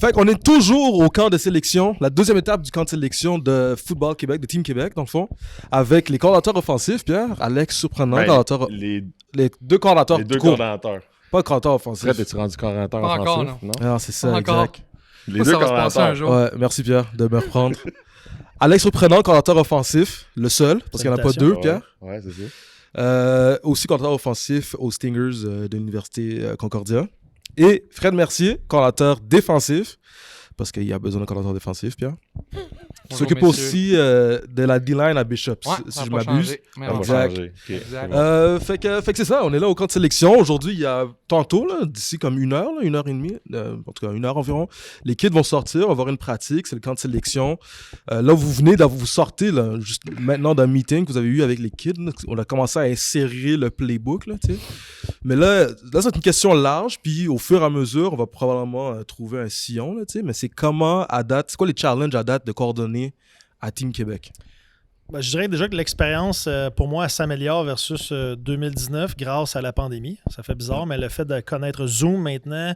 Fait qu'on est toujours au camp de sélection, la deuxième étape du camp de sélection de Football Québec, de Team Québec, dans le fond, avec les coordinateurs offensifs, Pierre, Alex, surprenant, les deux coordinateurs. Les deux coordinateurs. Pas le coordinateur offensif. Fred, es-tu rendu coordinateur pas offensif? encore, non. Ah, c'est ça, exact. Les deux coordinateurs. Ouais, merci Pierre de me reprendre. Alex, surprenant, coordinateur offensif, le seul, parce qu'il n'y en a pas deux, Pierre. Ouais, c'est ça. Aussi coordinateur offensif aux Stingers de l'Université Concordia. Et Fred Mercier, coordinateur défensif, parce qu'il y a besoin d'un coordinateur défensif, Pierre. Il s'occupe aussi de la D-line à Bishop, si je m'abuse. Exact. Fait que c'est ça, on est là au camp de sélection. Aujourd'hui, il y a tantôt, là, d'ici comme 1h30, en tout cas 1 heure environ, les kids vont sortir, on va avoir une pratique, c'est le camp de sélection. Là, vous sortez là, juste maintenant d'un meeting que vous avez eu avec les kids. Là, on a commencé à insérer le playbook, là, tu sais. Mais là, c'est une question large, puis au fur et à mesure, on va probablement trouver un sillon, là, tu sais. Mais c'est comment, à date, c'est quoi les challenges à date de coordonner à Team Québec? Ben, je dirais déjà que l'expérience, pour moi, elle s'améliore versus 2019 grâce à la pandémie. Ça fait bizarre, mais le fait de connaître Zoom maintenant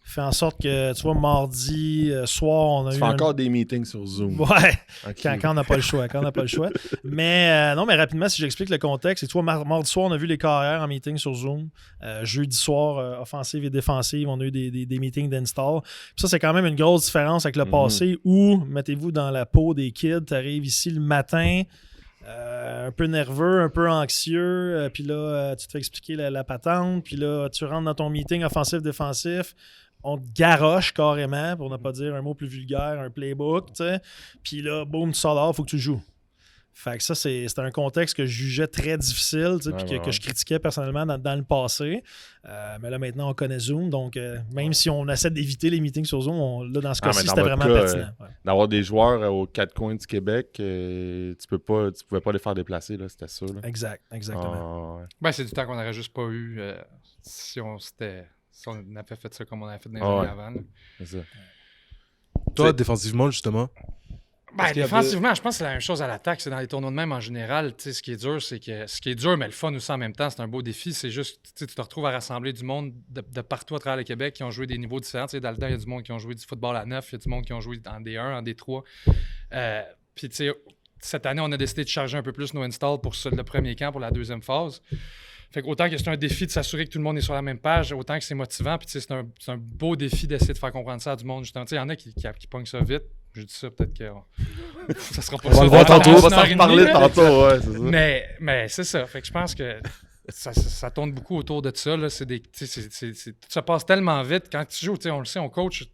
fait en sorte que, tu vois, mardi soir, on a tu fais encore des meetings sur Zoom. Ouais, Okay. quand on n'a pas le choix. Mais non, mais rapidement, si j'explique le contexte, c'est que, tu vois, mardi soir, on a vu les carrières en meeting sur Zoom. Jeudi soir, offensive et défensive, on a eu des meetings d'install. Puis ça, c'est quand même une grosse différence avec le passé où, mettez-vous dans la peau des kids, tu arrives ici le matin, un peu nerveux, un peu anxieux, puis là, tu te fais expliquer la patente, puis là, tu rentres dans ton meeting offensif-défensif, on te garoche carrément, pour ne pas dire un mot plus vulgaire, un playbook, tu sais, puis là, boum, tu sors dehors, il faut que tu joues. Fait que ça, c'était un contexte que je jugeais très difficile, tu sais, puis que je critiquais personnellement dans le passé. Mais là, maintenant, on connaît Zoom, donc même si on essaie d'éviter les meetings sur Zoom, là, dans ce cas-ci, c'était vraiment pertinent. D'avoir des joueurs aux quatre coins du Québec, tu pouvais pas les faire déplacer, là, c'était ça. Là. Exactement. Ben, c'est du temps qu'on n'aurait juste pas eu si on avait fait ça comme on avait fait dans les années avant. Là. C'est ça. Toi, défensivement, justement? Ben, défensivement, je pense que c'est la même chose à l'attaque. C'est dans les tournois de même en général. Ce qui est dur, mais le fun aussi en même temps, c'est un beau défi. C'est juste, tu te retrouves à rassembler du monde de partout à travers le Québec qui ont joué des niveaux différents. T'sais, dans le temps, il y a du monde qui ont joué du football à 9, il y a du monde qui ont joué en D1, en D3. Puis, tu sais, cette année, on a décidé de charger un peu plus nos installs pour le premier camp, pour la deuxième phase. Fait qu'autant que c'est un défi de s'assurer que tout le monde est sur la même page, autant que c'est motivant. Puis, c'est un beau défi d'essayer de faire comprendre ça à du monde. Justement, il y en a qui pognent ça vite. Je dis ça, peut-être que ça sera pas on ça. Va le voir tantôt, on va s'en reparler tantôt, ouais, c'est ça. Mais c'est ça. Fait que je pense que ça tourne beaucoup autour de ça. Là. Ça passe tellement vite. Quand tu joues, on le sait, on coach.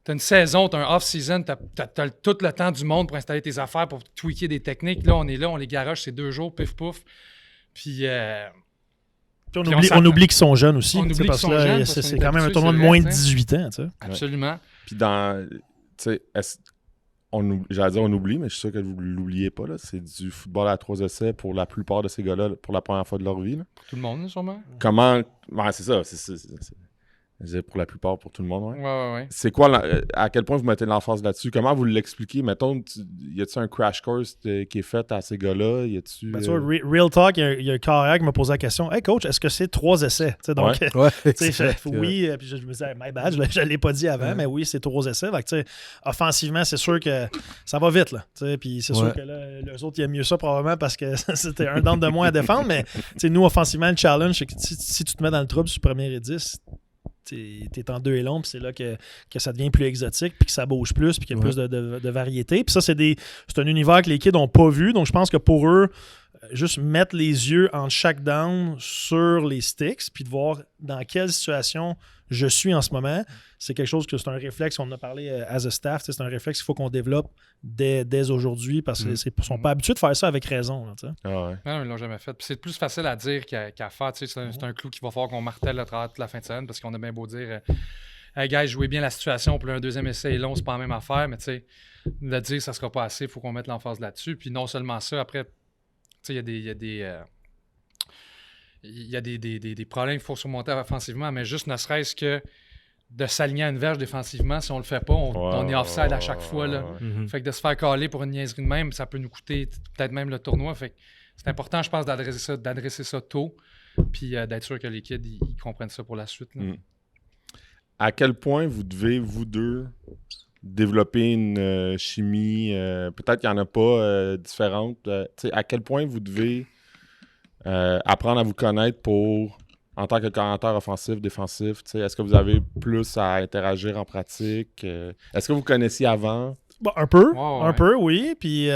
Tu as une saison, tu as un off-season, tu as tout le temps du monde pour installer tes affaires, pour tweaker des techniques. Là, on est là, on les garoche, c'est 2 jours, pif-pouf. Puis... on oublie qu'ils sont jeunes aussi. On oublie qu'ils sont jeunes. C'est quand même un tournoi de moins de 18 ans. T'sais. Absolument. Puis j'allais dire on oublie, mais je suis sûr que vous ne l'oubliez pas. Là. C'est du football à 3 essais pour la plupart de ces gars-là pour la première fois de leur vie. Là. Pour tout le monde, sûrement. Comment... Ouais, c'est ça. C'est pour la plupart, pour tout le monde. Ouais. C'est quoi, à quel point vous mettez l'emphase là-dessus? Comment vous l'expliquez? Mettons, y a-tu un crash course qui est fait à ces gars-là? Y a-tu... Ben, tu vois, Real Talk, il y a un carrière qui m'a posé la question. Hey coach, est-ce que c'est 3 essais? T'sais, donc, oui, puis je me disais, my bad, je ne l'ai pas dit avant, mais oui, c'est 3 essais. Fait que, offensivement, c'est sûr que ça va vite. Puis c'est sûr que là, les autres, ils aiment mieux ça probablement parce que c'était un down de moins à défendre. Mais nous, offensivement, le challenge, c'est que si tu te mets dans le trouble sur premier et 10, t'es en 2 et long, puis c'est là que ça devient plus exotique, puis que ça bouge plus, puis qu'il y a plus de variété. Puis ça, c'est un univers que les kids n'ont pas vu. Donc, je pense que pour eux, juste mettre les yeux en chaque down sur les sticks, puis de voir dans quelle situation je suis en ce moment, c'est quelque chose que c'est un réflexe, on en a parlé as a staff, c'est un réflexe qu'il faut qu'on développe dès aujourd'hui, parce qu'ils ne sont pas habitués de faire ça avec raison. Là, non, ils ne l'ont jamais fait. Puis c'est plus facile à dire qu'à faire. C'est un clou qu'il va falloir qu'on martèle à travers toute la fin de semaine, parce qu'on a bien beau dire hey guys, jouez bien la situation, puis un deuxième essai est long, c'est pas la même affaire, mais de dire ça sera pas assez, il faut qu'on mette l'emphase là-dessus. Puis non seulement ça, après, il y a des problèmes qu'il faut surmonter offensivement, mais juste ne serait-ce que de s'aligner à une verge défensivement, si on le fait pas, on est offside à chaque fois. Là. Fait que de se faire caler pour une niaiserie de même, ça peut nous coûter peut-être même le tournoi. Fait que c'est important, je pense, d'adresser ça tôt, puis d'être sûr que les kids ils comprennent ça pour la suite. Là. à quel point vous devez, vous deux, développer une chimie, peut-être qu'il n'y en a pas différente. À quel point vous devez apprendre à vous connaître en tant que coordinateur offensif, défensif, est-ce que vous avez plus à interagir en pratique? Est-ce que vous connaissiez avant? Bon, un peu, oui. Puis,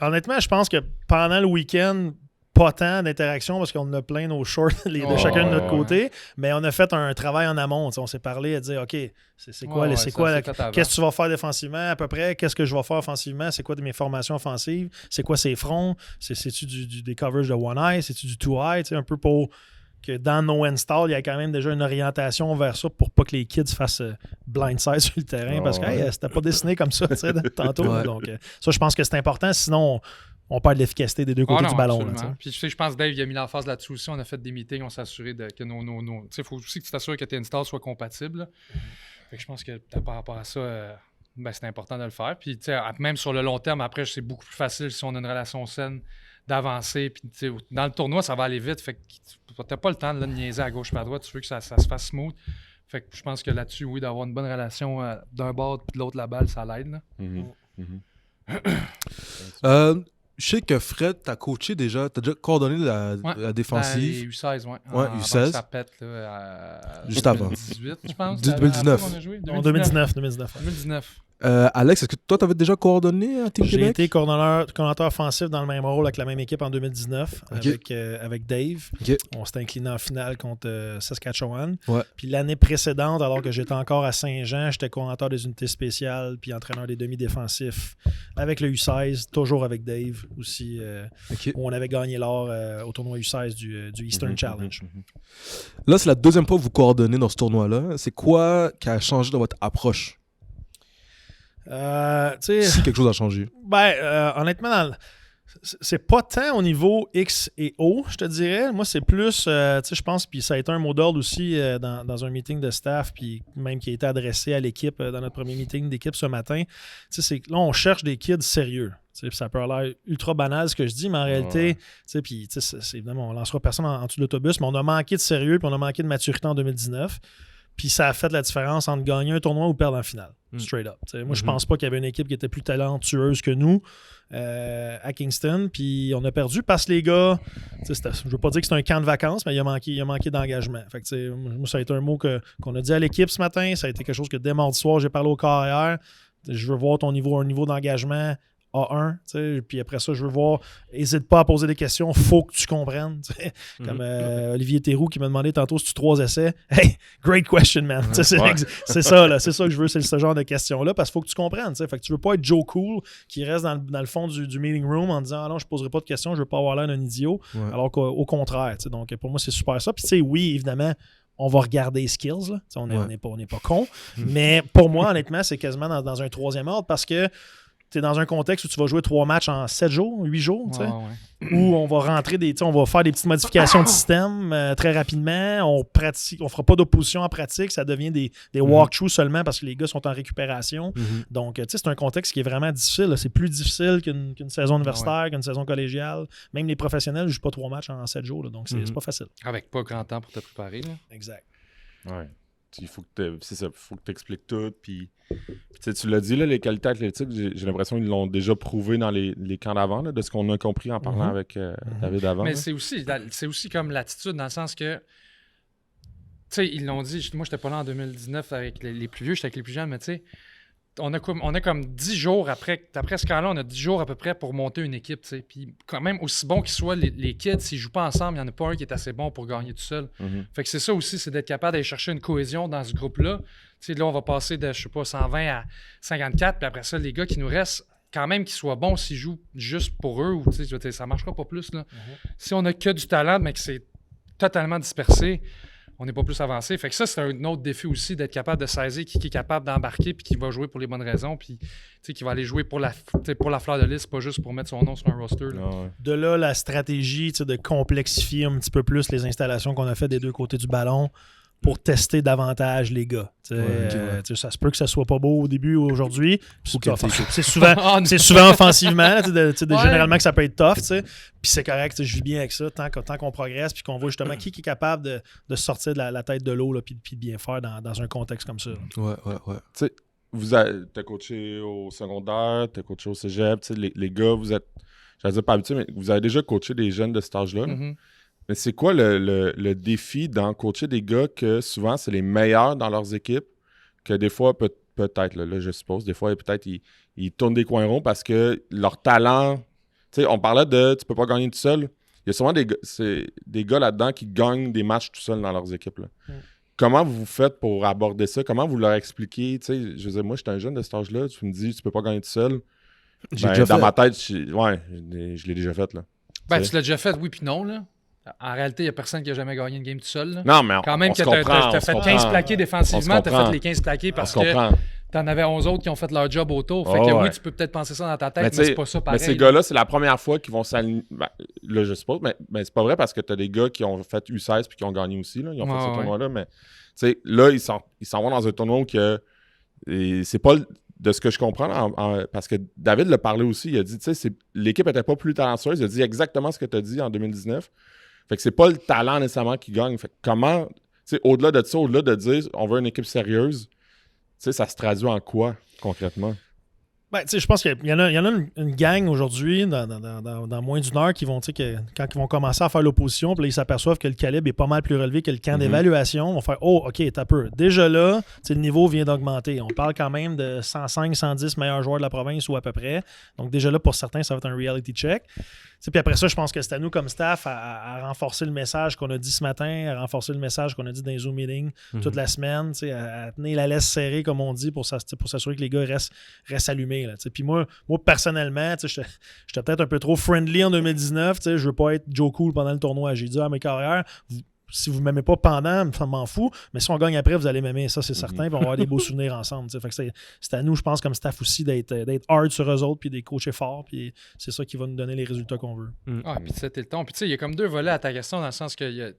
honnêtement, je pense que pendant le week-end, pas tant d'interaction parce qu'on a plein nos shorts de chacun de notre côté, mais on a fait un travail en amont. On s'est parlé à dire, OK, c'est quoi, qu'est-ce que tu vas faire défensivement à peu près, qu'est-ce que je vais faire offensivement, c'est quoi mes formations offensives, c'est quoi ces fronts, c'est-tu des coverages de one eye, c'est-tu du two eye, un peu pour que dans nos install, il y a quand même déjà une orientation vers ça pour pas que les kids fassent blindside sur le terrain parce que c'était pas dessiné comme ça tantôt. Donc, ça, je pense que c'est important, sinon on perd de l'efficacité des deux côtés du ballon. Là, puis je pense que Dave il a mis l'emphase là-dessus aussi. On a fait des meetings, on s'est assuré que nos il faut aussi que tu t'assures que tes installs soient compatibles. Fait que je pense que par rapport à ça, c'est important de le faire. Puis même sur le long terme, après, c'est beaucoup plus facile si on a une relation saine d'avancer. Puis dans le tournoi, ça va aller vite. Fait que tu n'as pas le temps de niaiser à gauche et à droite. Tu veux que ça se fasse smooth. Fait que je pense que là-dessus, oui, d'avoir une bonne relation d'un bord puis de l'autre, la balle, ça l'aide. Je sais que Fred, t'as coaché déjà, t'as déjà coordonné la défensive. Les U16, oui. Ouais, U16. Ça pète, là, juste avant. 2018, je pense. 2019. En 2019. Alex, est-ce que toi, t'avais déjà coordonné à Team Québec? J'ai été coordonnateur offensif dans le même rôle avec la même équipe en 2019 avec Dave. Okay. On s'est incliné en finale contre Saskatchewan. Ouais. Puis l'année précédente, alors que j'étais encore à Saint-Jean, j'étais coordonnateur des unités spéciales puis entraîneur des demi-défensifs avec le U16, toujours avec Dave aussi, où on avait gagné l'or au tournoi U16 du Eastern Challenge. Là, c'est la deuxième fois que vous coordonnez dans ce tournoi-là. C'est quoi qui a changé dans votre approche? Si quelque chose a changé. Honnêtement, c'est pas tant au niveau X et O, je te dirais. Moi, c'est plus, je pense, puis ça a été un mot d'ordre aussi dans un meeting de staff, puis même qui a été adressé à l'équipe dans notre premier meeting d'équipe ce matin. C'est que là, on cherche des kids sérieux. Ça peut avoir l'air ultra banal ce que je dis, mais en réalité, puis évidemment, on lancera personne en dessous de l'autobus, mais on a manqué de sérieux, puis on a manqué de maturité en 2019. Puis ça a fait la différence entre gagner un tournoi ou perdre en finale. Straight up. Moi, je pense pas qu'il y avait une équipe qui était plus talentueuse que nous à Kingston. Puis on a perdu parce que les gars, je veux pas dire que c'est un camp de vacances, mais il a manqué d'engagement. Fait que, moi, ça a été un mot qu'on a dit à l'équipe ce matin. Ça a été quelque chose que dès mardi soir, j'ai parlé au carrière. Je veux voir un niveau d'engagement A1, puis après ça, je veux voir, n'hésite pas à poser des questions, faut que tu comprennes. Comme Olivier Théroux qui m'a demandé tantôt si tu 3 essais. Hey, great question, man. C'est ça, là, c'est ça que je veux, c'est ce genre de questions-là, parce qu'il faut que tu comprennes. Fait que tu veux pas être Joe Cool qui reste dans le fond du meeting room en disant ah non, je poserai pas de questions, je veux pas avoir l'air d'un idiot. Alors qu'au contraire, donc pour moi, c'est super ça. Puis oui, évidemment, on va regarder les skills. Là. On n'est pas con. Mais pour moi, honnêtement, c'est quasiment dans un troisième ordre parce que tu es dans un contexte où tu vas jouer 3 matchs en 7 jours, 8 jours, où on va rentrer on va faire des petites modifications de système très rapidement. On fera pas d'opposition en pratique, ça devient des walkthroughs seulement parce que les gars sont en récupération. Donc, c'est un contexte qui est vraiment difficile. Là. C'est plus difficile qu'une saison universitaire, qu'une saison collégiale. Même les professionnels ne jouent pas 3 matchs en 7 jours, là, donc c'est pas facile. Avec pas grand temps pour te préparer. Là. Exact. Ouais. Il faut que tu expliques tout. Puis tu l'as dit, là, les qualités athlétiques, j'ai l'impression qu'ils l'ont déjà prouvé dans les camps d'avant, là, de ce qu'on a compris en parlant avec David avant. Mais c'est aussi comme l'attitude, dans le sens que, tu sais, ils l'ont dit, moi, j'étais pas là en 2019 avec les plus vieux, j'étais avec les plus jeunes, mais tu sais, on a comme 10 jours après ce camp-là, on a 10 jours à peu près pour monter une équipe, tu sais. Puis quand même, aussi bon qu'ils soient, les kids, s'ils jouent pas ensemble, il n'y en a pas un qui est assez bon pour gagner tout seul. Fait que c'est ça aussi, c'est d'être capable d'aller chercher une cohésion dans ce groupe-là. Tu sais, là, on va passer de, 120 à 54, puis après ça, les gars qui nous restent, quand même qu'ils soient bons s'ils jouent juste pour eux, ou tu sais, ça marchera pas plus, là. Si on a que du talent, mais que c'est totalement dispersé, on n'est pas plus avancé. Fait que ça, c'est un autre défi aussi, d'être capable de saisir qui est capable d'embarquer puis qui va jouer pour les bonnes raisons puis qui va aller jouer pour la fleur de liste, pas juste pour mettre son nom sur un roster. Là. De là, la stratégie de complexifier un petit peu plus les installations qu'on a faites des deux côtés du ballon pour tester davantage les gars. Ça se peut que ça soit pas beau au début ou aujourd'hui. C'est souvent offensivement. Généralement que ça peut être tough. Puis c'est correct, je vis bien avec ça tant qu'on progresse puis qu'on voit justement qui est capable de sortir de la tête de l'eau puis de bien faire dans un contexte comme ça. Ouais. Tu sais, t'as coaché au secondaire, t'as coaché au cégep. Les gars, vous êtes, j'allais dire pas habitués, mais vous avez déjà coaché des jeunes de cet âge-là. Mm-hmm. Mais c'est quoi le défi d'en coacher des gars que souvent c'est les meilleurs dans leurs équipes, que des fois, peut-être, là, je suppose, des fois, peut-être ils tournent des coins ronds parce que leur talent. Tu sais, on parlait de tu peux pas gagner tout seul. Il y a souvent des gars là-dedans qui gagnent des matchs tout seuls dans leurs équipes. Là. Comment vous faites pour aborder ça? Comment vous leur expliquez? Tu sais, je veux dire, moi, j'étais un jeune de cet âge-là, tu me dis tu peux pas gagner tout seul. Ma tête, je l'ai déjà fait. Là. Ben, tu l'as déjà fait, oui puis non, là. En réalité, il n'y a personne qui a jamais gagné une game tout seul. Là. Non, mais quand même, tu as fait 15 plaqués défensivement, tu as fait les 15 plaqués parce que tu en avais 11 autres qui ont fait leur job autour. Fait que oui, tu peux peut-être penser ça dans ta tête, mais c'est pas ça pareil. Mais ces gars-là, c'est la première fois qu'ils vont s'aligner. Ben, là, je suppose, mais c'est pas vrai parce que tu as des gars qui ont fait U16 puis qui ont gagné aussi. Là. Ils ont fait ce tournoi-là, mais là, ils s'en vont dans un tournoi et c'est pas de ce que je comprends, parce que David l'a parlé aussi, il a dit, l'équipe n'était pas plus talentueuse, il a dit exactement ce que tu as dit en 2019. Fait que c'est pas le talent nécessairement qui gagne. Fait que comment, au-delà de ça, au-delà de dire on veut une équipe sérieuse, ça se traduit en quoi concrètement? Ben, je pense qu'il y en a une gang aujourd'hui, dans moins d'une heure, qui vont, quand ils vont commencer à faire l'opposition, puis là, ils s'aperçoivent que le calibre est pas mal plus relevé que le camp d'évaluation. Ils vont faire « Oh, OK, t'as peu. » Déjà là, le niveau vient d'augmenter. On parle quand même de 105, 110 meilleurs joueurs de la province ou à peu près. Donc déjà là, pour certains, ça va être un reality check. Puis après ça, je pense que c'est à nous comme staff à renforcer le message qu'on a dit ce matin, à renforcer le message qu'on a dit dans les Zoom meetings toute la semaine, à tenir la laisse serrée, comme on dit, pour s'assurer que les gars restent allumés. Là, puis moi, personnellement, j'étais peut-être un peu trop friendly en 2019. Je veux pas être Joe Cool pendant le tournoi. J'ai dit à mes carrières, si vous ne m'aimez pas pendant, ça m'en fout, mais si on gagne après, vous allez m'aimer, ça c'est certain, puis on va avoir des beaux souvenirs ensemble. Fait que c'est à nous, je pense, comme staff aussi, d'être hard sur eux autres, puis d'être coachés fort, puis c'est ça qui va nous donner les résultats qu'on veut. Puis c'était le ton. Puis il y a comme deux volets à ta question, dans le sens que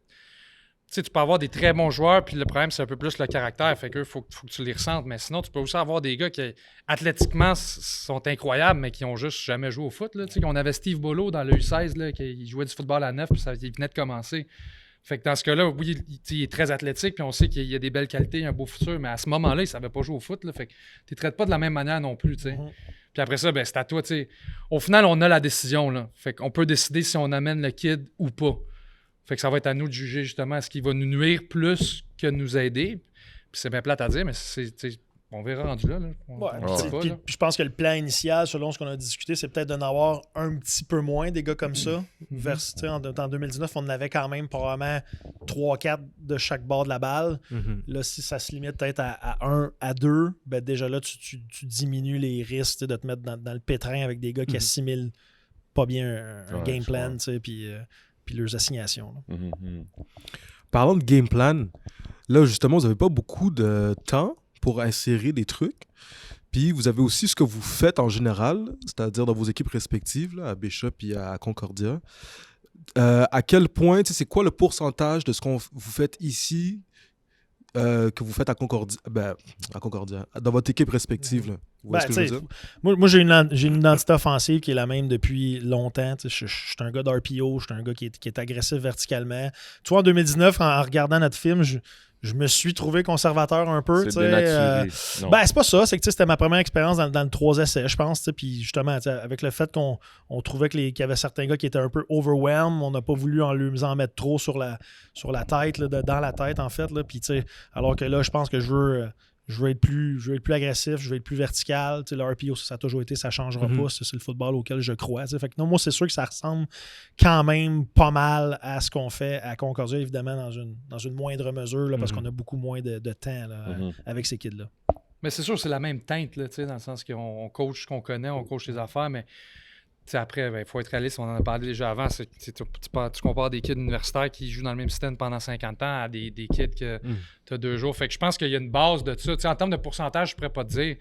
tu peux avoir des très bons joueurs, puis le problème, c'est un peu plus le caractère. Fait que faut que tu les ressentes. Mais sinon, tu peux aussi avoir des gars qui, athlétiquement, sont incroyables, mais qui n'ont juste jamais joué au foot. Là. On avait Steve Bolo dans le U16, là, qui jouait du football à 9, puis il venait de commencer. Fait que dans ce cas-là, oui, il est très athlétique, puis on sait qu'il y a des belles qualités, un beau futur, mais à ce moment-là, il ne savait pas jouer au foot. Là, fait que tu ne traites pas de la même manière non plus. Puis après ça, c'est à toi. Au final, on a la décision. Là. Fait qu'on peut décider si on amène le kid ou pas. Fait que ça va être à nous de juger justement est-ce qu'il va nous nuire plus que nous aider. Puis c'est bien plate à dire, mais on verra rendu là. Puis je pense que le plan initial, selon ce qu'on a discuté, c'est peut-être d'en avoir un petit peu moins des gars comme ça. En 2019, on en avait quand même probablement 3-4 de chaque bord de la balle. Là, si ça se limite peut-être à 1 à 2, ben déjà là, tu diminues les risques de te mettre dans le pétrin avec des gars qui assimilent pas bien un game plan, puis leurs assignations. Parlons de game plan, là justement, vous n'avez pas beaucoup de temps pour insérer des trucs. Puis vous avez aussi ce que vous faites en général, c'est-à-dire dans vos équipes respectives, là, à Bishop et à Concordia. À quel point, c'est quoi le pourcentage de ce que vous faites ici que vous faites à Concordia, dans votre équipe respective? Là. Vous voyez ce que je veux dire? Moi, j'ai une identité offensive qui est la même depuis longtemps. Je suis un gars d'RPO, je suis un gars qui est agressif verticalement. Tu vois, en 2019, en regardant notre film, je me suis trouvé conservateur un peu. C'est dénaturé. C'est pas ça. C'est que c'était ma première expérience dans le 3 essais, je pense. Puis justement, avec le fait qu'on trouvait qu'il y avait certains gars qui étaient un peu overwhelmed, on n'a pas voulu en mettre trop sur la tête, là, dans la tête, en fait. Là. Puis, alors que là, je pense que je veux être plus agressif, je veux être plus vertical. Le RPO, ça a toujours été, ça ne changera pas. C'est le football auquel je crois. Fait que non, moi, c'est sûr que ça ressemble quand même pas mal à ce qu'on fait à Concordia, évidemment, dans une moindre mesure, là, parce qu'on a beaucoup moins de temps là, avec ces kids-là. Mais c'est sûr, c'est la même teinte, là, dans le sens qu'on coach ce qu'on connaît, on coach les affaires, mais après, il faut être réaliste, on en a parlé déjà avant. Tu compares des kids universitaires qui jouent dans le même système pendant 50 ans à des kids que tu as 2 jours. Fait que je pense qu'il y a une base de ça. En termes de pourcentage, je ne pourrais pas te dire,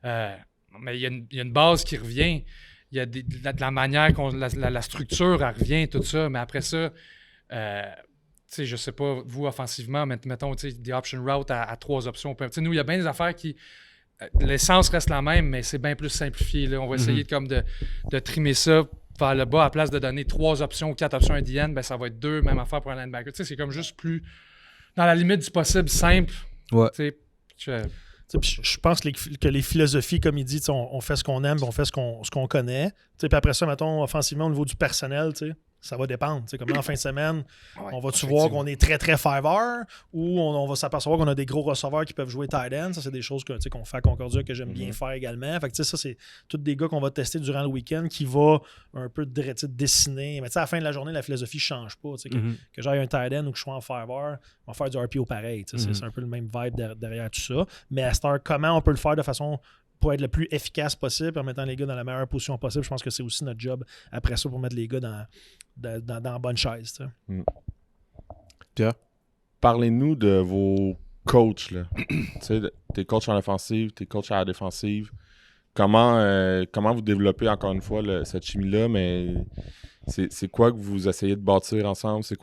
mais il y a une base qui revient. Il y a de la manière la structure, elle revient, tout ça. Mais après ça, sais, je sais pas, vous, offensivement, mettons, des option routes à 3 options. Nous, il y a bien des affaires qui... L'essence reste la même, mais c'est bien plus simplifié. Là. On va essayer de trimer ça vers le bas. À place de donner 3 options ou 4 options à DN, ben, ça va être 2, même affaire pour un linebacker. C'est comme juste plus... Dans la limite du possible, simple. Ouais. Je pense que les philosophies, comme il dit, on fait ce qu'on aime, on fait ce qu'on connaît. Puis après ça, mettons, offensivement, au niveau du personnel, ça va dépendre. Comme là, en fin de semaine, on va-tu voir qu'on est très, très 5R ou on va s'apercevoir qu'on a des gros receveurs qui peuvent jouer tight end. Ça, c'est des choses qu'on fait à Concordia que j'aime bien faire également. Fait que ça, c'est tous des gars qu'on va tester durant le week-end qui va un peu dessiner. Mais à la fin de la journée, la philosophie ne change pas. Que j'aille un tight end ou que je sois en 5R, on va faire du RPO pareil. C'est un peu le même vibe derrière tout ça. Mais à cette heure, comment on peut le faire de façon... pour être le plus efficace possible, en mettant les gars dans la meilleure position possible. Je pense que c'est aussi notre job après ça pour mettre les gars dans la bonne chaise. Pierre? Parlez-nous de vos coachs. T'es coach en offensive, t'es coach à la défensive. Comment vous développez encore une fois cette chimie-là, mais c'est quoi que vous essayez de bâtir ensemble? C'est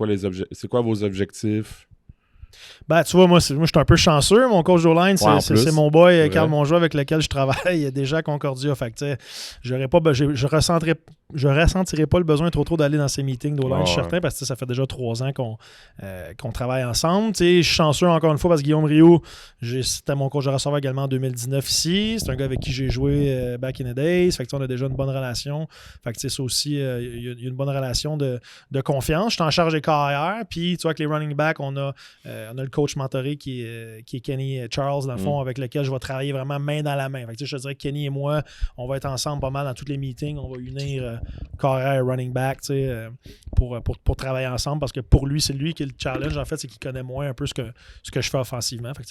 quoi vos objectifs? Ben, tu vois, moi, je suis un peu chanceux. Mon coach d'O-line, c'est mon boy, Carl Mongeau, avec lequel je travaille déjà à Concordia. Fait que, je ressentirais pas le besoin trop d'aller dans ces meetings d'O-line, je suis certain, parce que ça fait déjà 3 ans qu'on travaille ensemble. Je suis chanceux encore une fois parce que Guillaume Rioux, c'était mon coach de receveur également en 2019 ici. C'est un gars avec qui j'ai joué back in the days. Fait que, on a déjà une bonne relation. Fait que, ça aussi, il y a une bonne relation de confiance. Je suis en charge des carrières. Puis, tu vois, avec les running backs, on a le coach mentoré qui est Kenny Charles, dans le fond, avec lequel je vais travailler vraiment main dans la main. Fait que, je te dirais que Kenny et moi, on va être ensemble pas mal dans tous les meetings. On va unir carrière et running back pour travailler ensemble parce que pour lui, c'est lui qui est le challenge. En fait, c'est qu'il connaît moins un peu ce que je fais offensivement. Fait que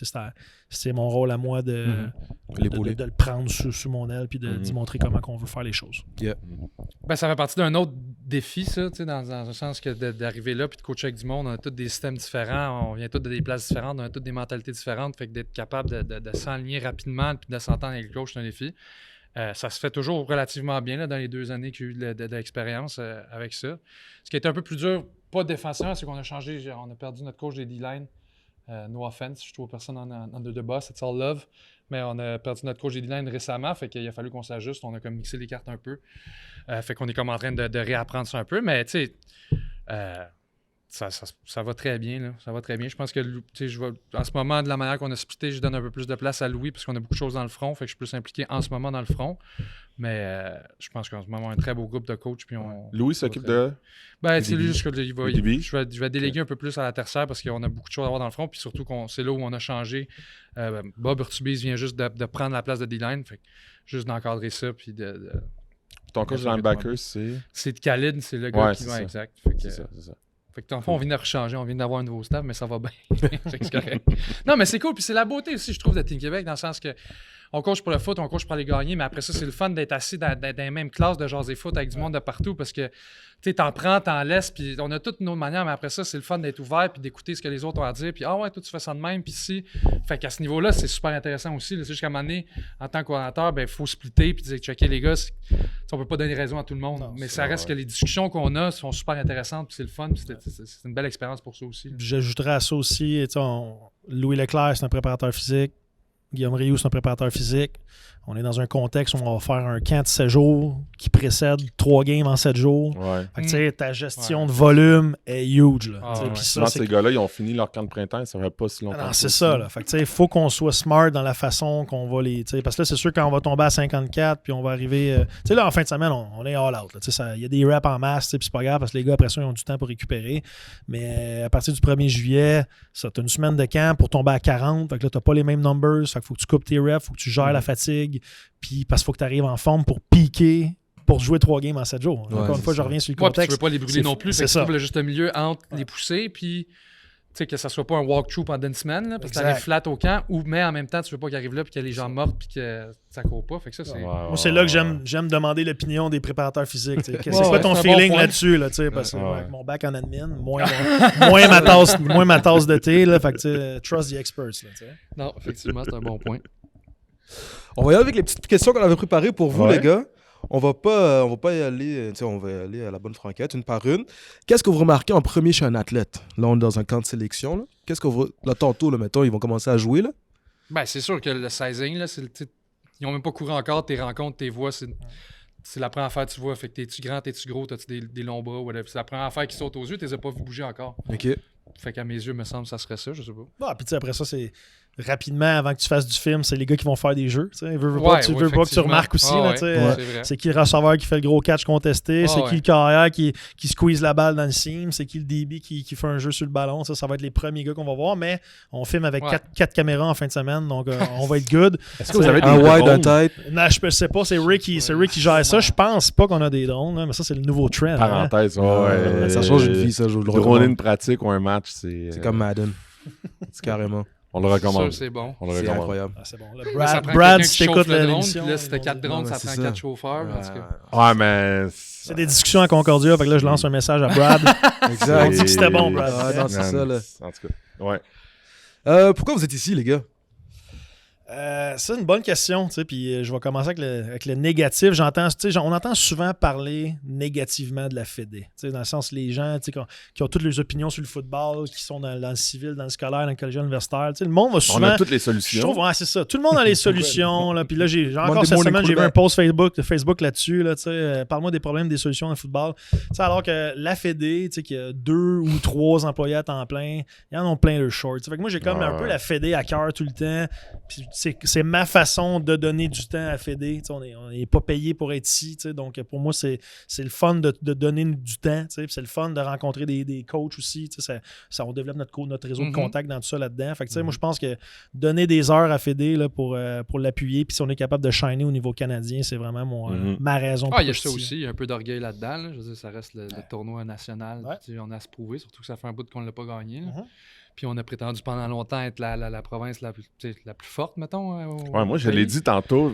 c'est mon rôle à moi de le prendre sous mon aile puis d'y montrer comment on veut faire les choses. Yeah. Ben, ça fait partie d'un autre défi, ça, dans un sens que d'arriver là puis de coacher avec du monde. On a tous des systèmes différents, on vient tous de des places différentes, on a toutes des mentalités différentes. Fait que d'être capable de s'aligner rapidement puis de s'entendre avec le coach, c'est un défi. Ça se fait toujours relativement bien là, dans les 2 années qu'il y a eu de l'expérience avec ça. Ce qui a été un peu plus dur, pas défensivement, c'est qu'on a changé, on a perdu notre coach des D-line. No offense, je trouve personne en deux de boss, it's all love. Mais on a perdu notre coach des D-line récemment, fait qu'il a fallu qu'on s'ajuste. On a comme mixé les cartes un peu. Fait qu'on est comme en train de réapprendre ça un peu. Mais tu sais, ça va très bien. Là. Ça va très bien. Je pense que en ce moment, de la manière qu'on a splitté, je donne un peu plus de place à Louis parce qu'on a beaucoup de choses dans le front. Fait que je suis plus impliqué en ce moment dans le front. Mais je pense qu'en ce moment, on a un très beau groupe de coachs. Puis Louis s'occupe de... Ben, c'est lui, je vais déléguer un peu plus à la tertiaire parce qu'on a beaucoup de choses à avoir dans le front. Puis surtout, c'est là où on a changé. Bob Urtubise vient juste de prendre la place de D-line. Fait que juste d'encadrer ça. Puis Ton coach de linebacker, c'est... C'est Khalid, c'est le gars qui va exact. Fait que, c'est ça. Fait que, dans le fond, on vient de rechanger, on vient d'avoir un nouveau staff, mais ça va bien. C'est correct. Non, mais c'est cool. Puis c'est la beauté aussi, je trouve, de Team Québec, dans le sens que on coach pour le foot, on coach pour aller gagner, mais après ça, c'est le fun d'être assis dans les mêmes classes de jaser foot avec du monde de partout parce que tu t'en prends, t'en laisses, puis on a toutes nos manières, mais après ça, c'est le fun d'être ouvert puis d'écouter ce que les autres ont à dire. Puis toi, tu fais ça de même, puis si. Fait qu'à ce niveau-là, c'est super intéressant aussi. C'est jusqu'à un moment donné, en tant que coordinateur, il faut splitter puis dire checker les gars. On peut pas donner raison à tout le monde, non, mais ça reste que les discussions qu'on a sont super intéressantes, puis c'est le fun, puis c'est une belle expérience pour ça aussi. J'ajouterais à ça aussi, Louis Leclerc, c'est un préparateur physique. Guillaume Rioux, c'est un préparateur physique. On est dans un contexte où on va faire un camp de 7 jours qui précède 3 games en 7 jours. Ouais. Fait que, tu sais, ta gestion de volume est huge. Là. Ça, ces gars-là, ils ont fini leur camp de printemps, ça ne fait pas si longtemps. Non, c'est ça. Là. Fait que, il faut qu'on soit smart dans la façon qu'on va les... Parce que là, c'est sûr, quand on va tomber à 54 puis on va arriver... tu sais, là, en fin de semaine, on est all out. Il y a des reps en masse, puis c'est pas grave parce que les gars, après ça, ils ont du temps pour récupérer. Mais à partir du 1er juillet, tu as une semaine de camp pour tomber à 40. Fait que là, tu n'as pas les mêmes numbers. Fait qu'il faut que tu coupes tes reps, il faut que tu gères la fatigue. Puis parce qu'il faut que tu arrives en forme pour piquer, pour jouer 3 games en 7 jours. Encore une fois, je reviens sur le contexte. Tu ne veux pas les brûler non plus. C'est ça. Tu trouves le juste milieu entre les pousser, puis que ça ne soit pas un walkthrough pendant une semaine, là, parce que tu arrives flat au camp, mais en même temps, tu ne veux pas qu'il arrive là, puis qu'il y a les jambes mortes, puis que ça ne court pas. Fait que ça, c'est... Moi, c'est là que j'aime demander l'opinion des préparateurs physiques. C'est quoi ton feeling là-dessus? Là, parce que avec mon bac en admin, moins ma tasse de thé. Là, fait que trust the experts. Là, non, effectivement, c'est un bon point. On va y aller avec les petites questions qu'on avait préparées pour vous, les gars. On va pas y aller, on va y aller à la bonne franquette, une par une. Qu'est-ce que vous remarquez en premier chez un athlète? Là, on est dans un camp de sélection. Là. Qu'est-ce que vous... Là, tantôt, là, mettons, ils vont commencer à jouer. Là. Ben, c'est sûr que le sizing, là, ils n'ont même pas couru encore, tes rencontres, tes voix, c'est la première affaire que tu vois. Fait que t'es-tu grand, t'es-tu gros, t'as-tu des longs bras, whatever. C'est la première affaire qui saute aux yeux, t'es pas vu bouger encore. OK. Fait qu'à mes yeux, me semble, ça serait ça, je sais pas. Ah, puis après ça, c'est rapidement, avant que tu fasses du film, c'est les gars qui vont faire des jeux. Tu veux pas que tu remarques aussi. C'est qui le receveur qui fait le gros catch contesté, c'est qui le carrière qui squeeze la balle dans le seam, c'est qui le DB qui fait un jeu sur le ballon. Ça va être les premiers gars qu'on va voir, mais on filme avec 4 caméras en fin de semaine, donc on va être good. Est-ce que vous avez des un wide drones? tête? Non, je sais pas, c'est Rick qui gère ça. Je pense pas qu'on a des drones, mais ça, c'est le nouveau trend. Parenthèse, ça change une vie, ça. Droner une pratique ou un match, c'est comme Madden. C'est carrément. On le recommande. C'est bon. C'est incroyable. Ah, c'est bon. Brad, si t'écoutes l'émission... Là, si t'as 4 drones, ça prend 4 chauffeurs. Ouais, mais... C'est des discussions à Concordia, fait que là, je lance un message à Brad. Exact. On dit que c'était bon, Brad. Ah, non, c'est ça, là. En tout cas, ouais. Pourquoi vous êtes ici, les gars? C'est une bonne question, tu sais, puis je vais commencer avec le négatif. On entend souvent parler négativement de la Fédé, tu sais, dans le sens les gens, tu sais, qui ont toutes leurs opinions sur le football, qui sont dans le civil, dans le scolaire, dans le collégial universitaire, tu sais, le monde va souvent... On a toutes les solutions. Je trouve, c'est ça. Tout le monde a les solutions, là, puis là, encore cette semaine, j'ai vu un post Facebook là-dessus, là, tu sais, parle-moi des problèmes des solutions dans le football. Tu sais, alors que la Fédé, tu sais, qu'il y a 2 ou 3 employés à temps plein, ils en ont plein le short. Fait que moi, j'ai comme un peu la Fédé à cœur tout le temps, puis c'est ma façon de donner du temps à Fédé. On n'est pas payé pour être ici. Donc, pour moi, c'est le fun de donner du temps. C'est le fun de rencontrer des coachs aussi. Ça, on développe notre réseau de contacts dans tout ça là-dedans. Fait que, moi, je pense que donner des heures à Fédé là, pour l'appuyer, puis si on est capable de shiner au niveau canadien, c'est vraiment ma raison. Il y a ça aussi. Il y a un peu d'orgueil là-dedans. Là. Je veux dire, ça reste le tournoi national. On a à se prouver, surtout que ça fait un bout qu'on ne l'a pas gagné. Puis on a prétendu pendant longtemps être la province la plus forte, mettons. Moi, je l'ai dit tantôt.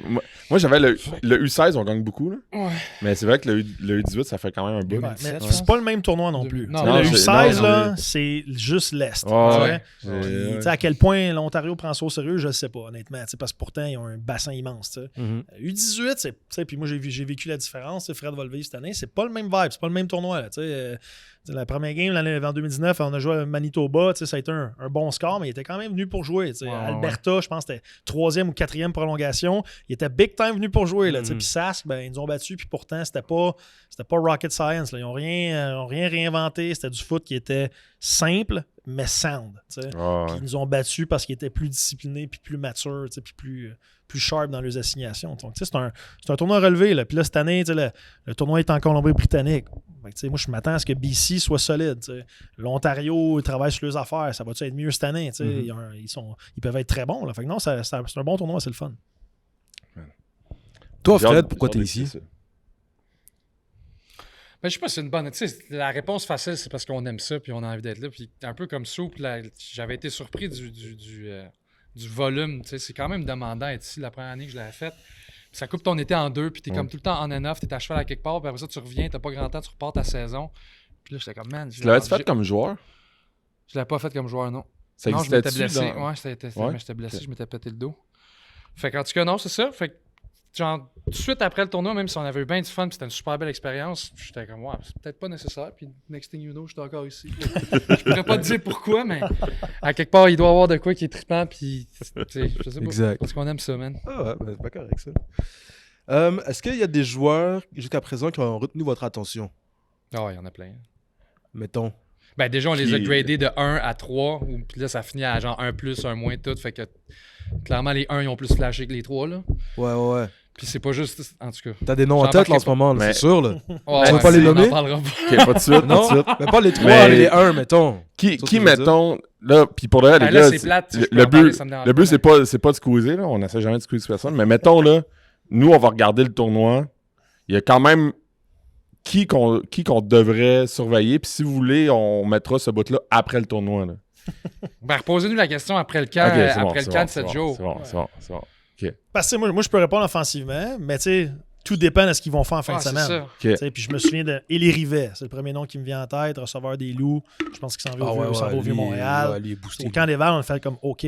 Moi, j'avais le U16, on gagne beaucoup. Là. Ouais. Mais c'est vrai que le U18, ça fait quand même un bout. Mais c'est pas le même tournoi non plus. Non, le U16, là, c'est juste l'Est. À quel point l'Ontario prend ça au sérieux, je ne sais pas, honnêtement. Parce que pourtant, ils ont un bassin immense. U18, puis moi, j'ai vécu la différence. Fred va le vivre cette année. C'est pas le même vibe, c'est pas le même tournoi. Là, la première game, en 2019, on a joué à Manitoba. Ça a été un bon score, mais il était quand même venu pour jouer. Alberta, je pense que c'était 3e ou 4e prolongation. Il était big time venu pour jouer. Puis Sask, ils nous ont battus. Puis pourtant, c'était pas rocket science. Là. Ils n'ont rien réinventé. C'était du foot qui était simple, mais sound. Puis ils nous ont battus parce qu'ils étaient plus disciplinés, puis plus matures, puis plus sharp dans leurs assignations. Donc, c'est un tournoi relevé. Là. Puis là, cette année, le tournoi est en Colombie-Britannique. Moi, je m'attends à ce que BC soit solide. L'Ontario travaille sur leurs affaires. Ça va-tu être mieux cette année? Ils peuvent être très bons. Là. Fait que non, c'est un bon tournoi, c'est le fun. Toi, Fred, pourquoi tu es ici? Ben, je sais pas si c'est une bonne. La réponse facile, c'est parce qu'on aime ça puis on a envie d'être là. Puis un peu comme Soup, j'avais été surpris du volume. C'est quand même demandant d'être ici la première année que je l'avais faite. Ça coupe ton été en 2, puis t'es comme tout le temps on and off, t'es à cheval à quelque part, puis après ça, tu reviens, t'as pas grand temps, tu repars ta saison. Puis là, j'étais comme, man. Tu l'avais-tu fait comme joueur? Je l'avais pas fait comme joueur, non. Ça non, je m'étais blessé. Dans... Ouais, j'étais blessé, je m'étais pété le dos. Fait qu'en tout cas, non, c'est ça. Fait que, genre, tout de suite après le tournoi, même si on avait eu bien du fun, puis c'était une super belle expérience, j'étais comme, ouais, c'est peut-être pas nécessaire. Puis, next thing you know, j'étais encore ici. Je pourrais pas te dire pourquoi, mais à quelque part, il doit y avoir de quoi qui est trippant, puis, je sais pas. Exact. Parce qu'on aime ça, man. Ah ouais, c'est pas correct, ça. Est-ce qu'il y a des joueurs, jusqu'à présent, qui ont retenu votre attention? Ah, il y en a plein. Mettons. Ben, déjà, on les a gradés de 1 à 3, puis là, ça finit à genre 1+, 1-, tout. Fait que, clairement, les 1, ils ont plus flashé que les 3, là. Ouais. Puis c'est pas juste, en tout cas. T'as des noms en tête là, en ce moment, c'est sûr. Là. Ouais, tu veux pas les nommer? On en parlera pas. Okay, pas de suite, non, pas de suite. Mais pas les 3, les 1, mettons. Qui mettons, là, puis pour les gars, c'est plate, le but c'est pas de squeezer, là, on n'essaie jamais de squeezer personne, mais mettons, là, nous, on va regarder le tournoi, il y a quand même qui qu'on devrait surveiller, puis si vous voulez, on mettra ce bout-là après le tournoi, là. Ben, reposez-nous la question après le camp, après le camp de 7 jours. C'est bon. Okay. Parce que moi, je peux répondre offensivement, mais tu sais, tout dépend de ce qu'ils vont faire en fin de semaine. Okay. Puis je me souviens de Élie Rivet, c'est le premier nom qui me vient en tête, receveur des Loups. Je pense qu'il s'en va au Vieux-Montréal. Au camp des Val, on le fait comme OK.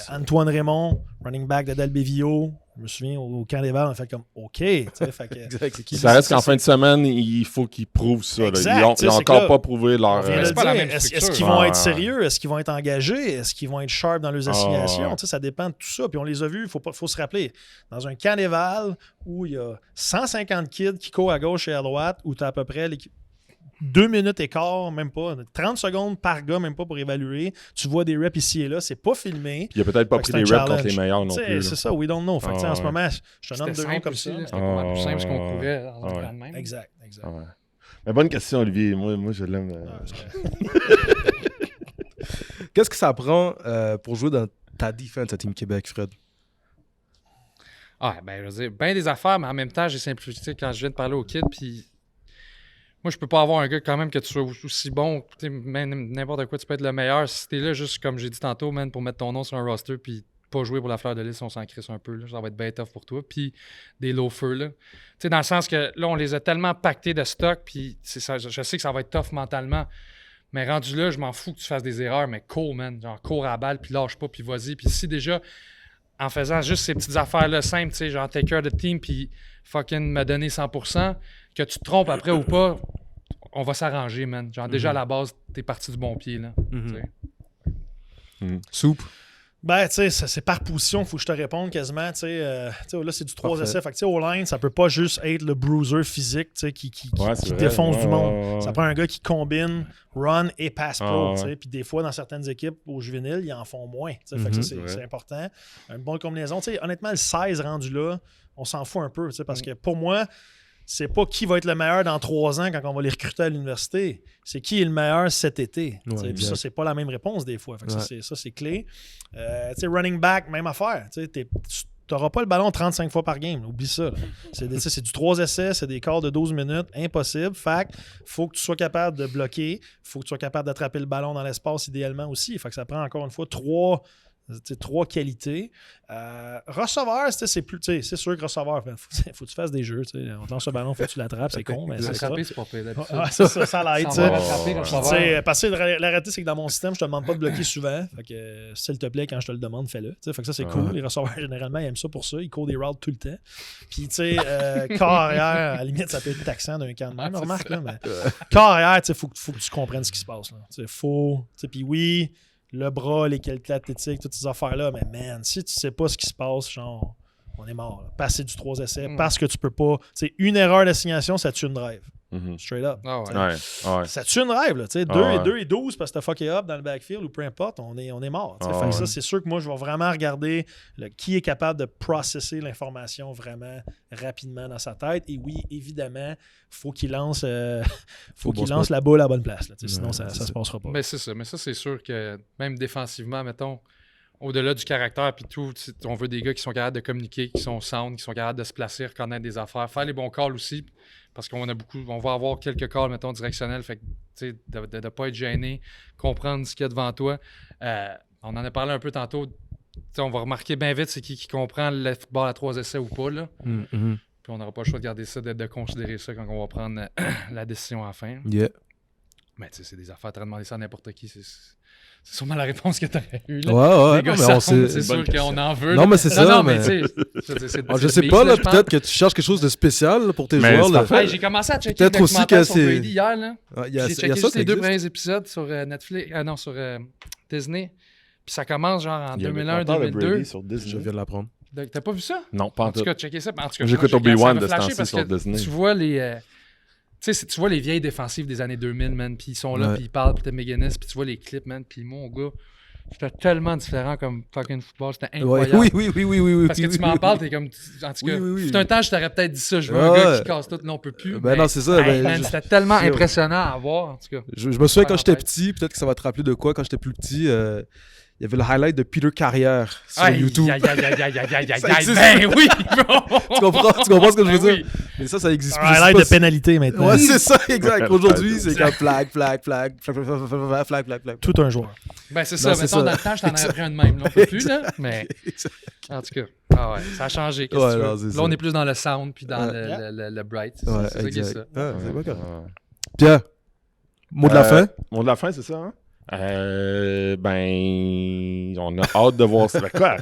Antoine Raymond, running back de Delbévio. Je me souviens, au camp des Val, on a fait comme OK. Fait que, ça reste qu'en fin de semaine, il faut qu'ils prouvent ça. Exact, ils n'ont encore pas prouvé leur... Est-ce qu'ils vont être sérieux? Est-ce qu'ils vont être engagés? Est-ce qu'ils vont être sharp dans leurs assignations? Ça dépend de tout ça. Puis on les a vus, il faut se rappeler. Dans un camp des Val où il y a 150 kids qui courent à gauche et à droite, où tu as à peu près 2 minutes et quart, même pas, 30 secondes par gars, même pas pour évaluer. Tu vois des reps ici et là, c'est pas filmé. Il a peut-être pas pris les reps contre les meilleurs non plus. C'est ça, we don't know. Fait en ce moment, je te nomme 2 noms comme ça. C'était pas mal plus simple ce qu'on courait en même. Exact. Ouais. Mais bonne question, Olivier. Moi je l'aime. Qu'est-ce que ça prend pour jouer dans ta défense à Team Québec, Fred? Je veux dire, bien des affaires, mais en même temps, j'ai simplifié quand je viens de parler au kid, puis moi, je peux pas avoir un gars quand même que tu sois aussi bon, même n'importe quoi, tu peux être le meilleur. Si t'es là, juste comme j'ai dit tantôt, man, pour mettre ton nom sur un roster, puis pas jouer pour la fleur de lys, on s'en crisse un peu, là, ça va être bien tough pour toi. Puis des loafers, là. Tu sais, dans le sens que là, on les a tellement pactés de stock, puis je sais que ça va être tough mentalement. Mais rendu là, je m'en fous que tu fasses des erreurs, mais cours, man. Genre, cours à la balle, puis lâche pas, puis vas-y. Puis si déjà, en faisant juste ces petites affaires-là simples, tu sais, genre take care of the team, puis fucking me donner 100%, que tu te trompes après ou pas, on va s'arranger, man. Genre, déjà à la base, t'es parti du bon pied, là. Soupe. Ben, tu sais, c'est par position, il faut que je te réponde quasiment. Tu sais, là, c'est du 3 essais. Fait que, au line, ça peut pas juste être le bruiser physique qui défonce du monde. Ça prend un gars qui combine run et pass pro. Puis des fois, dans certaines équipes, au juvénile, ils en font moins. Fait que ça, c'est important. Une bonne combinaison. Tu sais, honnêtement, le 16 rendu là, on s'en fout un peu. Parce que pour moi, c'est pas qui va être le meilleur dans 3 ans quand on va les recruter à l'université. C'est qui est le meilleur cet été. Puis ça, c'est pas la même réponse des fois. Fait que ça, c'est clé. Running back, même affaire. Tu n'auras pas le ballon 35 fois par game. Oublie ça. C'est du 3 essais, c'est des quarts de 12 minutes. Impossible. Fait faut que tu sois capable de bloquer. Faut que tu sois capable d'attraper le ballon dans l'espace idéalement aussi. Fait que ça prend encore une fois 3 qualités. Receveur, c'est sûr que receveur, faut que tu fasses des jeux. On te lance le ballon, faut que tu l'attrapes, c'est con, mais c'est ça. C'est pas pire d'habitude. Ça l'aide. Parce que la réalité, c'est que dans mon système, je te demande pas de bloquer souvent. Fait que, s'il te plaît, quand je te le demande, fais-le. Fait que ça, c'est cool. Les receveurs, généralement, ils aiment ça pour ça. Ils courent des routes tout le temps. Puis, tu sais, corps arrière, à la limite, ça peut être taxant d'un camp de même, remarque. Là, mais corps arrière, faut que tu comprennes ce qui se passe. Puis oui, le bras, les qualités athlétiques, toutes ces affaires-là. Mais man, si tu sais pas ce qui se passe, genre, on est mort. Là. Passer du 3 essais parce que tu peux pas. Une erreur d'assignation, ça tue une drive. Straight up. Ça tue une drive. Là, 2 et 12 parce que t'as fucké up dans le backfield ou peu importe, on est mort. Fait que ça, c'est sûr que moi, je vais vraiment regarder qui est capable de processer l'information vraiment rapidement dans sa tête. Et oui, évidemment, faut qu'il lance, lance la boule à la bonne place. Là, sinon, ça se passera pas. Mais c'est ça. Mais ça, c'est sûr que même défensivement, mettons, au-delà du caractère puis tout, on veut des gars qui sont capables de communiquer, qui sont sound, qui sont capables de se placer, reconnaître des affaires, faire les bons calls aussi, parce qu'on va avoir quelques calls, mettons, directionnels, fait que, tu sais, de ne pas être gêné, comprendre ce qu'il y a devant toi. On en a parlé un peu tantôt, on va remarquer bien vite c'est qui comprend le football à 3 essais ou pas, là. Puis on n'aura pas le choix de garder ça, de considérer ça quand on va prendre la décision à la fin. Mais tu sais, c'est des affaires, tu as demandé ça à n'importe qui, c'est sûrement la réponse que tu aurais eue. Ouais, gars, c'est sûr qu'on en veut. Non, mais c'est ça. Non, mais tu sais, je sais pas, là, peut-être que tu cherches quelque chose de spécial pour tes joueurs. Là. J'ai commencé à checker le documentaire sur Brady hier. Là. J'ai checké juste les 2 premiers épisodes sur Netflix, sur Disney. Puis ça commence genre en 2001-2002. sur Disney. Je viens de l'apprendre. T'as pas vu ça? Non, pas en tout. En tout cas, checker ça. J'écoute Obi-Wan de ce temps-ci sur Disney. Tu vois tu vois les vieilles défensives des années 2000, man, puis ils sont là, puis ils parlent, puis t'as McGinnis, puis tu vois les clips, man, puis mon gars, c'était tellement différent comme fucking football, c'était incroyable. Oui. Parce que tu m'en parles, t'es comme, en tout cas, tout un temps, je t'aurais peut-être dit ça, je veux un gars qui casse tout, là, on peut plus. Non, c'est ça. C'était tellement impressionnant à voir, en tout cas. Je me souviens quand j'étais petit, peut-être que ça va te rappeler de quoi, quand j'étais plus petit, il y avait le highlight de Peter Carrière sur YouTube. Ben oui, bro! Tu comprends ce que je veux dire? Mais ça existe plus. Un highlight de pénalité maintenant. Ouais, c'est ça, exact. Aujourd'hui, c'est comme flag. Tout un joueur. Ben c'est ça. Mettons, dans le temps, je t'en aurais pris un de même. On peut plus, là. Mais en tout cas, ça a changé. Là, on est plus dans le sound puis dans le bright. C'est ça qui est ça. Pierre, mot de la fin? Mot de la fin, c'est ça, hein? On a hâte de voir ça. Quoi?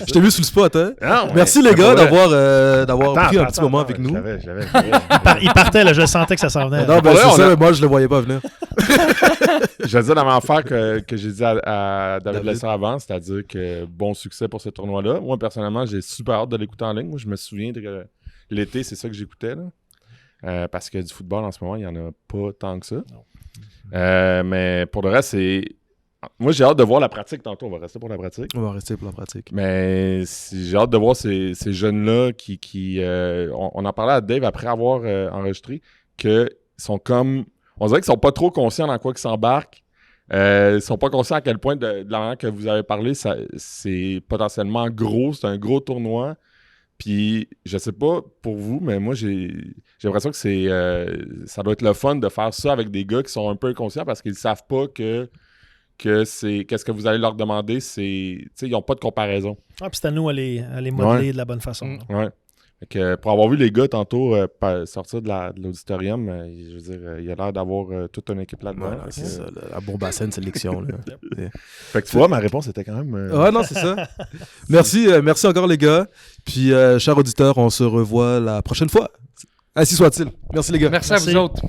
Je t'ai vu sur le spot, hein? Non, merci les gars d'avoir pris un petit moment avec nous. Il partait, là, je sentais que ça s'en venait. Non, c'est ça, mais moi je le voyais pas venir. Je vais dire la même affaire que j'ai dit à David Lessard avant, c'est-à-dire que bon succès pour ce tournoi-là. Moi, personnellement, j'ai super hâte de l'écouter en ligne. Moi, je me souviens que l'été, c'est ça que j'écoutais, là. Parce que du football, en ce moment, il n'y en a pas tant que ça. Mais pour le reste, c'est... Moi, j'ai hâte de voir la pratique tantôt. On va rester pour la pratique. On va rester pour la pratique. Mais j'ai hâte de voir ces jeunes-là qui on en parlait à Dave après avoir enregistré, que sont comme... On dirait qu'ils sont pas trop conscients dans quoi ils s'embarquent. Ils sont pas conscients à quel point, de la manière que vous avez parlé, c'est potentiellement gros. C'est un gros tournoi. Puis, je sais pas pour vous, mais moi, j'ai l'impression que ça doit être le fun de faire ça avec des gars qui sont un peu inconscients parce qu'ils savent pas que qu'est-ce que vous allez leur demander, ils n'ont pas de comparaison. Puis c'est à nous à les modeler de la bonne façon. Ouais. Fait que, pour avoir vu les gars tantôt sortir de l'auditorium, je veux dire, il a l'air d'avoir toute une équipe là-dedans. Ouais, c'est ça, la Bourbassine sélection. Là. Fait que tu vois, ma réponse était quand même... Ouais, non, c'est ça. Merci encore les gars. Puis, chers auditeurs, on se revoit la prochaine fois. Ainsi soit-il. Merci les gars. Merci à vous autres.